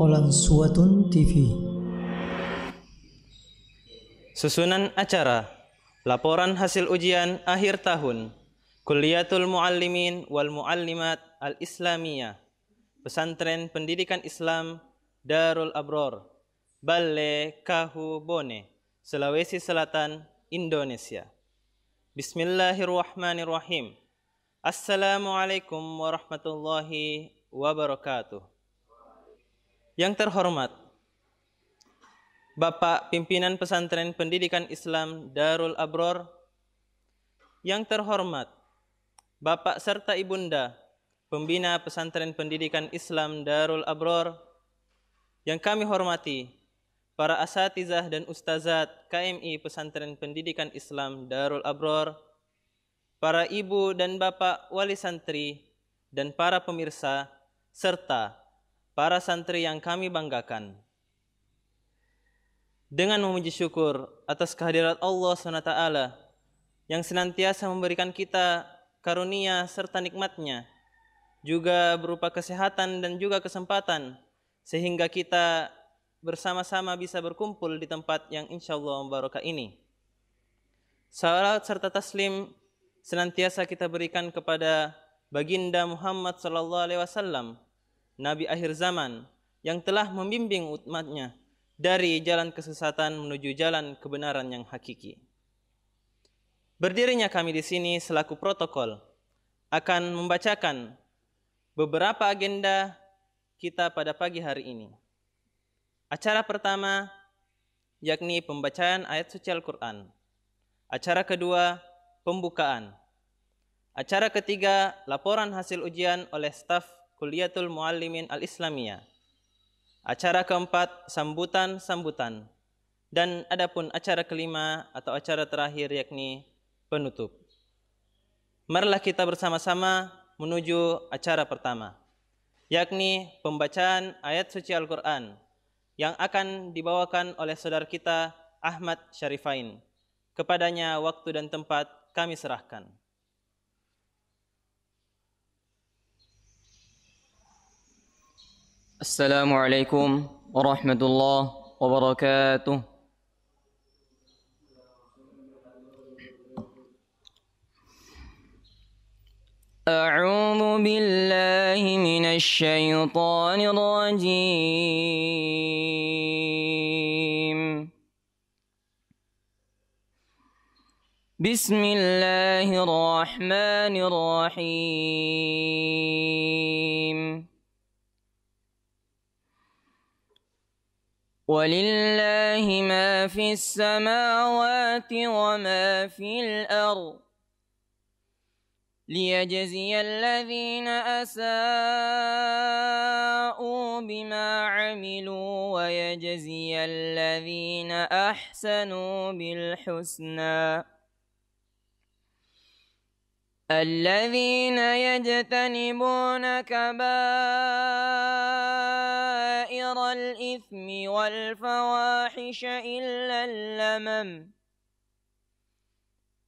Maqalan Suwatun TV. Susunan acara laporan hasil ujian akhir tahun Kulliyatul Muallimin wal Muallimat Al-Islamiyah Pesantren Pendidikan Islam Darul Abror Balle Kahu Bone, Sulawesi Selatan, Indonesia. Bismillahirrahmanirrahim. Assalamualaikum warahmatullahi wabarakatuh. Yang terhormat Bapak Pimpinan Pesantren Pendidikan Islam Darul Abror, yang terhormat Bapak serta Ibunda Pembina Pesantren Pendidikan Islam Darul Abror, yang kami hormati para asatizah dan ustazat KMI Pesantren Pendidikan Islam Darul Abror, para ibu dan bapak wali santri, dan para pemirsa, serta para santri yang kami banggakan. Dengan memuji syukur atas kehadirat Allah SWT yang senantiasa memberikan kita karunia serta nikmatnya, juga berupa kesehatan dan juga kesempatan, sehingga kita bersama-sama bisa berkumpul di tempat yang insyaallah barokah ini. Salawat serta taslim senantiasa kita berikan kepada baginda Muhammad SAW, Nabi akhir zaman yang telah membimbing umatnya dari jalan kesesatan menuju jalan kebenaran yang hakiki. Berdirinya kami di sini selaku protokol akan membacakan beberapa agenda kita pada pagi hari ini. Acara pertama yakni pembacaan ayat suci Al-Quran. Acara kedua pembukaan. Acara ketiga laporan hasil ujian oleh staf Kulliyatul Muallimin Al-Islamiyah. Acara keempat sambutan-sambutan. Dan adapun acara kelima atau acara terakhir yakni penutup. Marilah kita bersama-sama menuju acara pertama, yakni pembacaan ayat suci Al-Quran yang akan dibawakan oleh saudara kita Ahmad Syarifain. Kepadanya waktu dan tempat kami serahkan. Assalamualaikum warahmatullahi wabarakatuh. A'udzu billahi minasy syaithanir rajim. Bismillahirrahmanirrahim. Walillahi ma fis samawati wa ma fil ardh ليجزي الذين أساءوا بما عملوا ويجزي الذين أحسنوا بالحسنى الذين يجتنبون كبائر الإثم والفواحش إلا اللمم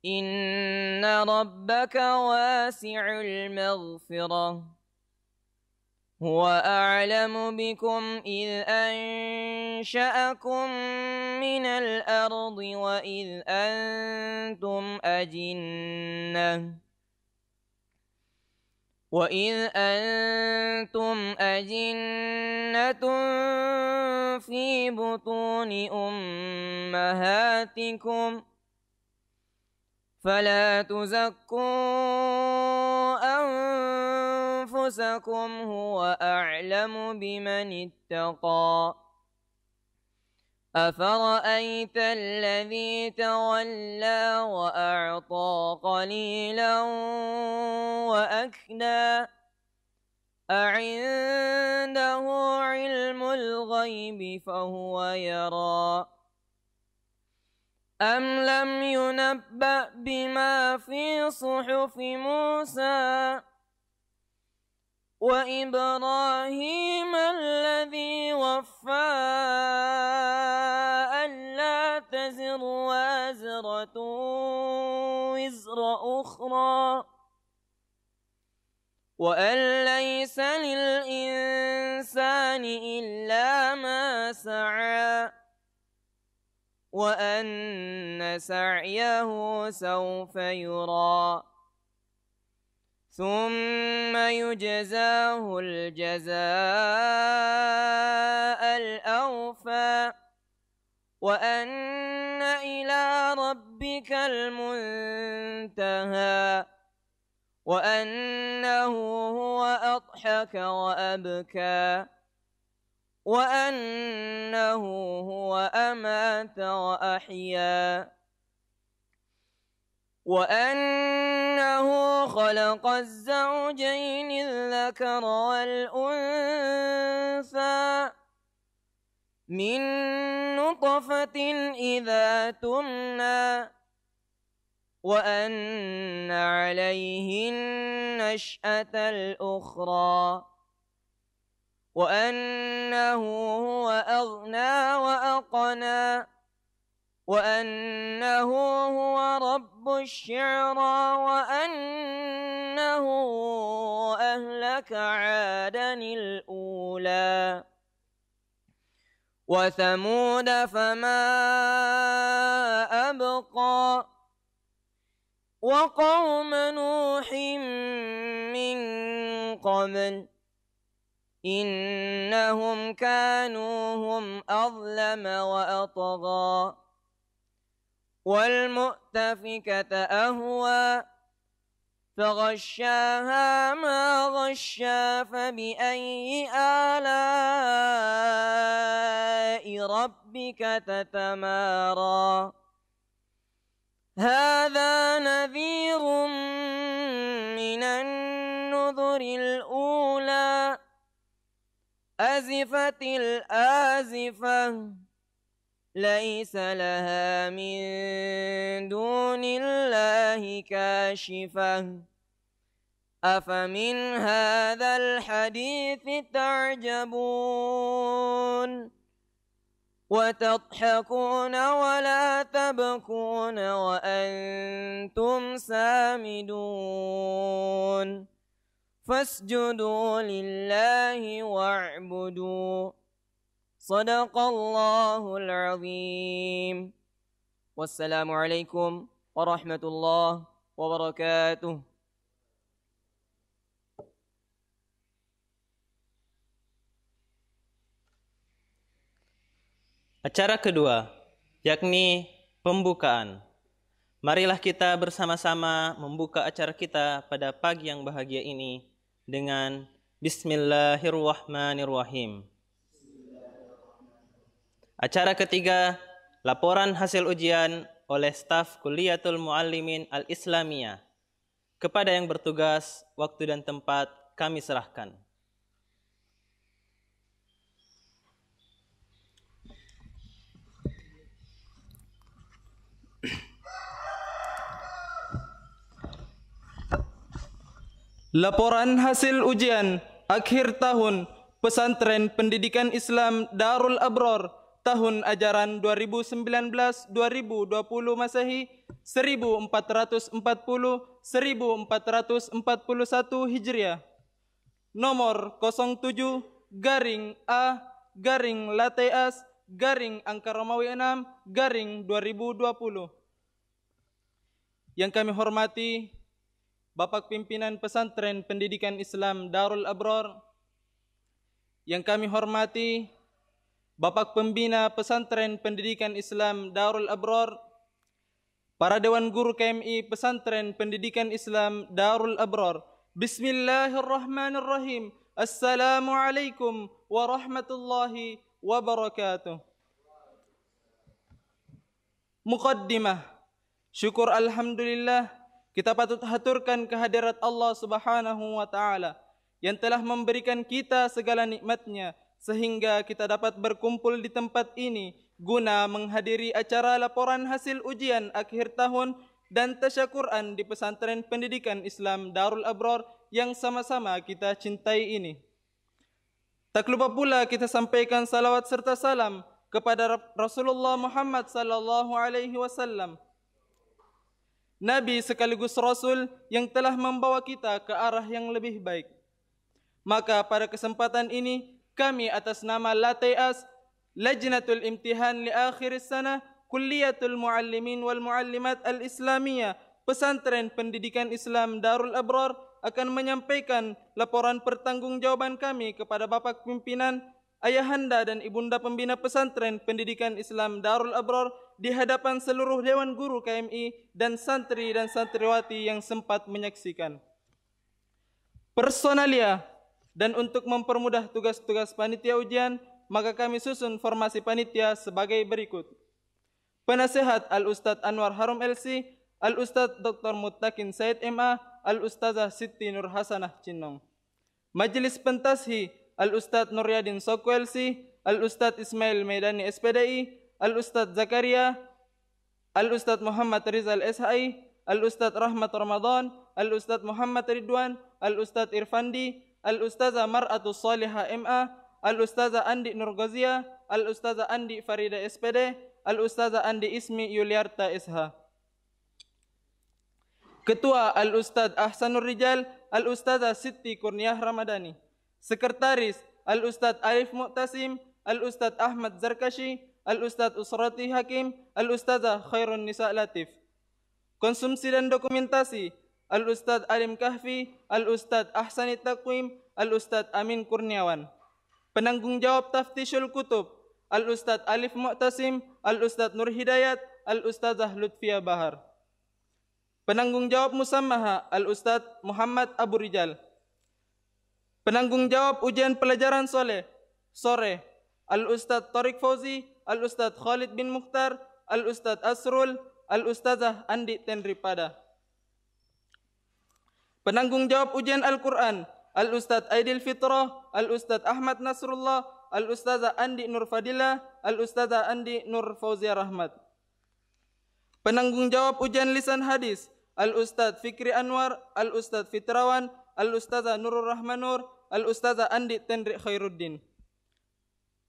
إن ربك واسع المغفرة هو أعلم بكم إذ أنشأكم من الأرض وإذ أنتم أجنة في بطون أمهاتكم فلا تزكوا أنفسكم هو أعلم بمن اتقى أفرأيت الذي تولى وأعطى قليلا وأكدى أعنده علم الغيب فهو يرى أم لم ينبأ بما في صحف موسى وإبراهيم الذي وفى ألا تزر وازرة وزر أخرى وأن ليس للإنسان إلا ما سعى وأن سعيه سوف يرى ثم يجزاه الجزاء الأوفى وأن إلى ربك المنتهى وأنه هو أضحك وأبكى وأنه هو أمات وأحيا وأنه خلق الزوجين الذكر والأنثى من نطفة إذا تمنى وأن عليه النشأة الأخرى وأنه هو أغنى وأقنى وأنه هو رب الشعرى وأنه أهلك عادا الأولى وثمود فما أبقى وقوم نوح من قبل إنهم كانوا هم أظلم وأطغى والمؤتفكة أهوى فغشاها ما غشا فبأي آلاء ربك تتمارى هذا نذير من النذر الأولى أزفت الآزفة ليس لها من دون الله كاشفة أفمن هذا الحديث تعجبون وتضحكون ولا تبكون وأنتم سامدون فاسجدوا لله واعبدوا صدق الله العظيم والسلام عليكم ورحمة الله وبركاته. Acara kedua, yakni pembukaan. Marilah kita bersama-sama membuka acara kita pada pagi yang bahagia ini dengan Bismillahirrahmanirrahim. Acara ketiga, laporan hasil ujian oleh staf Kulliyatul Muallimin Al-Islamiyah. Kepada yang bertugas, waktu dan tempat kami serahkan. Laporan hasil ujian akhir tahun Pesantren Pendidikan Islam Darul Abror tahun ajaran 2019-2020 Masehi 1440-1441 Hijriah nomor 07-A-Lateas-Angka Romawi 6-2020. Yang kami hormati Bapak Pimpinan Pesantren Pendidikan Islam Darul Abror, yang kami hormati Bapak Pembina Pesantren Pendidikan Islam Darul Abror, para Dewan Guru KMI Pesantren Pendidikan Islam Darul Abror. Bismillahirrahmanirrahim. Assalamualaikum warahmatullahi wabarakatuh. Muqaddimah. Syukur alhamdulillah kita patut haturkan kehadirat Allah Subhanahu wa Ta'ala yang telah memberikan kita segala nikmatnya sehingga kita dapat berkumpul di tempat ini guna menghadiri acara laporan hasil ujian akhir tahun dan tasyakuran di Pesantren Pendidikan Islam Darul Abror yang sama-sama kita cintai ini. Tak lupa pula kita sampaikan salawat serta salam kepada Rasulullah Muhammad sallallahu alaihi wasallam. Nabi sekaligus Rasul yang telah membawa kita ke arah yang lebih baik. Maka pada kesempatan ini, kami atas nama LATIAS, Lajnatul Imtihan li Akhir Sanah, Kulliyatul Muallimin wal Muallimat Al-Islamiyah, Pesantren Pendidikan Islam Darul Abrar, akan menyampaikan laporan pertanggungjawaban kami kepada Bapak Pimpinan, Ayahanda dan Ibunda Pembina Pesantren Pendidikan Islam Darul Abrar di hadapan seluruh Dewan Guru KMI dan santri dan santriwati yang sempat menyaksikan. Personalia dan untuk mempermudah tugas-tugas panitia ujian, maka kami susun formasi panitia sebagai berikut. Penasehat Al-Ustadz Anwar Harum LC, Al-Ustadz Dr. Muttaqin Said MA, Al-Ustazah Siti Nur Hasanah Cinnong. Majelis Pentashi Al-Ustadz Nuryadin Sokku LC, Al-Ustadz Ismail Maidani SPDI, Al-Ustadz Zakaria, Al-Ustadz Muhammad Rizal SHI, Al-Ustadz Rahmat Ramadan, Al-Ustadz Muhammad Ridwan, Al-Ustadz Irfandi, Al-Ustazah Mar'atus Salihah MA, Al-Ustazah Andi Nur Ghazia, Al-Ustazah Andi Farida SPD, Al-Ustazah Andi Ismi Yuliarta SH. Ketua Al-Ustadz Ahsanur Rijal, Al-Ustazah Siti Kurniah Ramadhani. Sekretaris Al-Ustadz Arif Mu'tasim, Al-Ustadz Ahmad Zarkashi, Al-Ustadz Usrati Hakim, Al-Ustazah Khairun Nisa Latif. Konsumsi dan dokumentasi Al-Ustadz Alim Kahfi, Al-Ustadz Ahsani Taqwim, Al-Ustadz Amin Kurniawan. Penanggung jawab Taftishul Kutub Al-Ustadz Alif Mu'tasim, Al-Ustadz Nur Hidayat, Al-Ustazah Lutfia Bahar. Penanggung jawab Musammaha Al-Ustadz Muhammad Abu Rijal. Penanggung jawab ujian pelajaran sore Al-Ustadz Tariq Fauzi, Al-Ustadz Khalid bin Mukhtar, Al-Ustadz Asrul, Al-Ustazah Andi Tenripada. Penanggung jawab ujian Al-Quran Al-Ustadz Aidil Fitrah, Al-Ustadz Ahmad Nasrullah, Al-Ustazah Andi Nur Fadilah, Al-Ustazah Andi Nur Fauzia Rahmat. Penanggung jawab ujian lisan hadis Al-Ustadz Fikri Anwar, Al-Ustadz Fitrawan, Al-Ustazah Nurul Rahmanur, Al-Ustazah Andi Tendrik Khairuddin.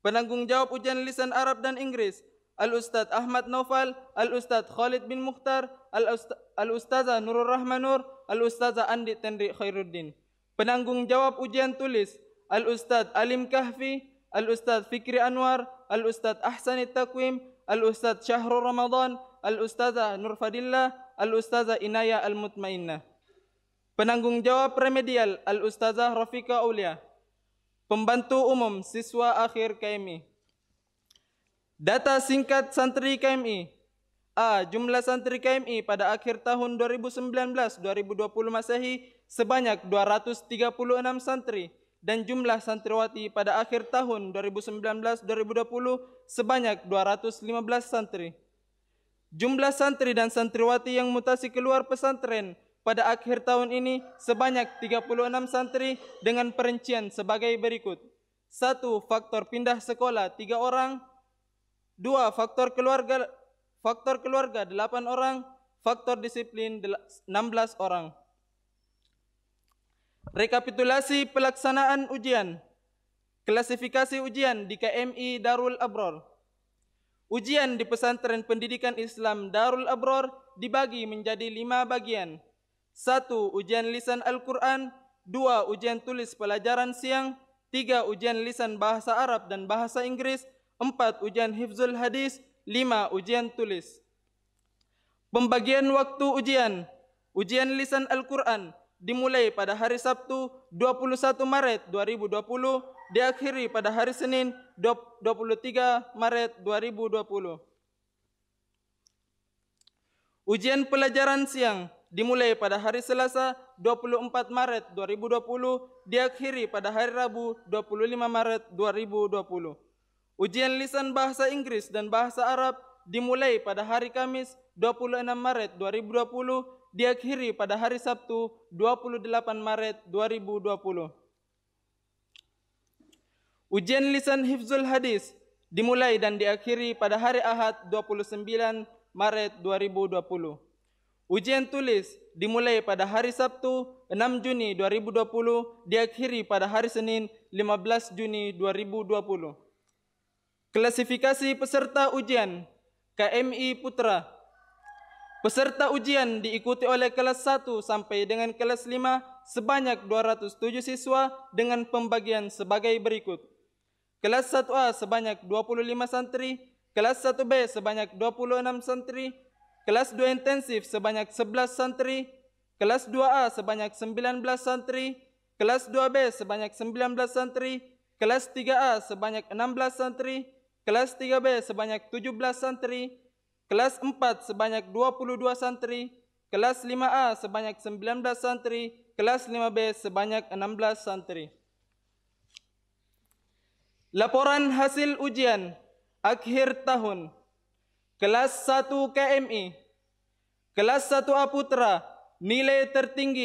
Penanggung jawab ujian lisan Arab dan Inggris Al-Ustadz Ahmad Naufal, Al-Ustadz Khalid bin Mukhtar, Al-Ustazah Nurul Rahmanur, Al-Ustazah Andi Tendrik Khairuddin. Penanggung jawab ujian tulis Al-Ustadz Alim Kahfi, Al-Ustadz Fikri Anwar, Al-Ustadz Ahsani Taqwim, Al-Ustadz Syahrul Ramadan, Al-Ustazah Nur Fadillah, Al-Ustazah Inaya Al-Mutmainnah. Penanggung jawab remedial Al-Ustazah Rafika Aulia. Pembantu umum siswa akhir KMI. Data singkat santri KMI. A. Jumlah santri KMI pada akhir tahun 2019-2020 Masehi sebanyak 236 santri dan jumlah santriwati pada akhir tahun 2019-2020 sebanyak 215 santri. Jumlah santri dan santriwati yang mutasi keluar pesantren pada akhir tahun ini sebanyak 36 santri dengan perincian sebagai berikut. 1. Faktor pindah sekolah 3 orang. 2. Faktor keluarga 8 orang. Faktor disiplin 16 orang. Rekapitulasi pelaksanaan ujian. Klasifikasi ujian di KMI Darul Abrar. Ujian di Pesantren Pendidikan Islam Darul Abrar dibagi menjadi 5 bagian. 1. Ujian lisan Al-Quran. 2. Ujian tulis pelajaran siang. 3. Ujian lisan bahasa Arab dan bahasa Inggris. 4. Ujian hifzul hadis. 5. Ujian tulis. Pembagian waktu ujian. Ujian lisan Al-Quran dimulai pada hari Sabtu 21 Maret 2020, diakhiri pada hari Senin 23 Maret 2020. Ujian pelajaran siang dimulai pada hari Selasa 24 Maret 2020, diakhiri pada hari Rabu 25 Maret 2020. Ujian lisan bahasa Inggris dan bahasa Arab dimulai pada hari Kamis 26 Maret 2020, diakhiri pada hari Sabtu 28 Maret 2020. Ujian lisan hifzul hadis dimulai dan diakhiri pada hari Ahad 29 Maret 2020. Ujian tulis dimulai pada hari Sabtu 6 Juni 2020, diakhiri pada hari Senin 15 Juni 2020. Klasifikasi peserta ujian KMI Putra. Peserta ujian diikuti oleh kelas 1 sampai dengan kelas 5 sebanyak 207 siswa dengan pembagian sebagai berikut. Kelas 1A sebanyak 25 santri, kelas 1B sebanyak 26 santri, kelas 2 intensif sebanyak 11 santri, kelas 2A sebanyak 19 santri, kelas 2B sebanyak 19 santri, kelas 3A sebanyak 16 santri, kelas 3B sebanyak 17 santri, kelas 4 sebanyak 22 santri, kelas 5A sebanyak 19 santri, kelas 5B sebanyak 16 santri. Laporan hasil ujian akhir tahun. Kelas 1 KMI, kelas 1A Putra, nilai tertinggi